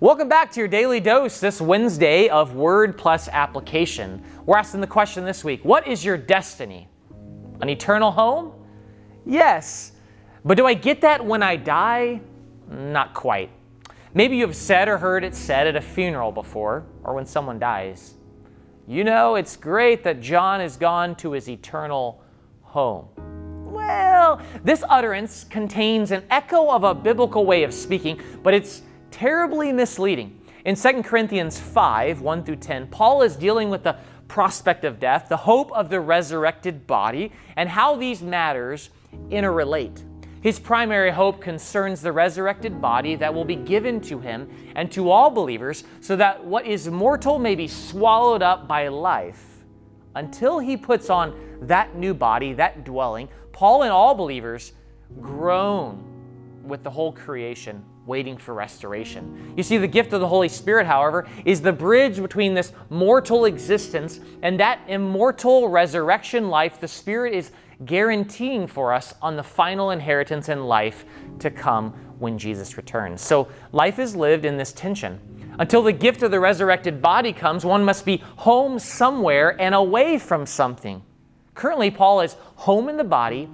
Welcome back to your daily dose this Wednesday of Word plus Application. We're asking the question this week, what is your destiny? An eternal home? Yes. But do I get that when I die? Not quite. Maybe you've said or heard it said at a funeral before, or when someone dies. You know, it's great that John is gone to his eternal home. Well, this utterance contains an echo of a biblical way of speaking, but it's terribly misleading. In 2 Corinthians 5, 1 through 10, Paul is dealing with the prospect of death, the hope of the resurrected body, and how these matters interrelate. His primary hope concerns the resurrected body that will be given to him and to all believers so that what is mortal may be swallowed up by life. Until he puts on that new body, that dwelling, Paul and all believers groan with the whole creation, waiting for restoration. You see, the gift of the Holy Spirit, however, is the bridge between this mortal existence and that immortal resurrection life the Spirit is guaranteeing for us on the final inheritance and life to come when Jesus returns. So life is lived in this tension. Until the gift of the resurrected body comes, one must be home somewhere and away from something. Currently, Paul is home in the body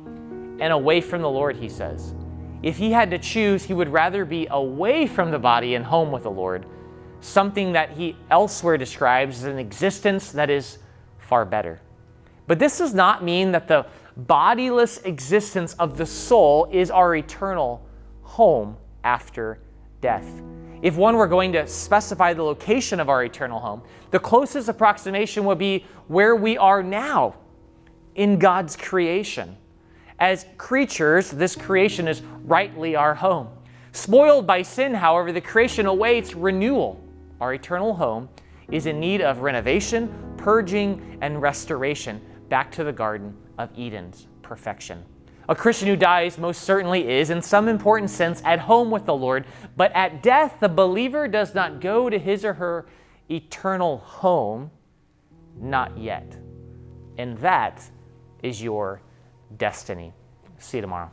and away from the Lord, he says. If he had to choose, he would rather be away from the body and home with the Lord, something that he elsewhere describes as an existence that is far better. But this does not mean that the bodiless existence of the soul is our eternal home after death. If one were going to specify the location of our eternal home, the closest approximation would be where we are now in God's creation. As creatures, this creation is rightly our home. Spoiled by sin, however, the creation awaits renewal. Our eternal home is in need of renovation, purging, and restoration back to the Garden of Eden's perfection. A Christian who dies most certainly is, in some important sense, at home with the Lord, but at death, the believer does not go to his or her eternal home, not yet. And that is your destiny. See you tomorrow.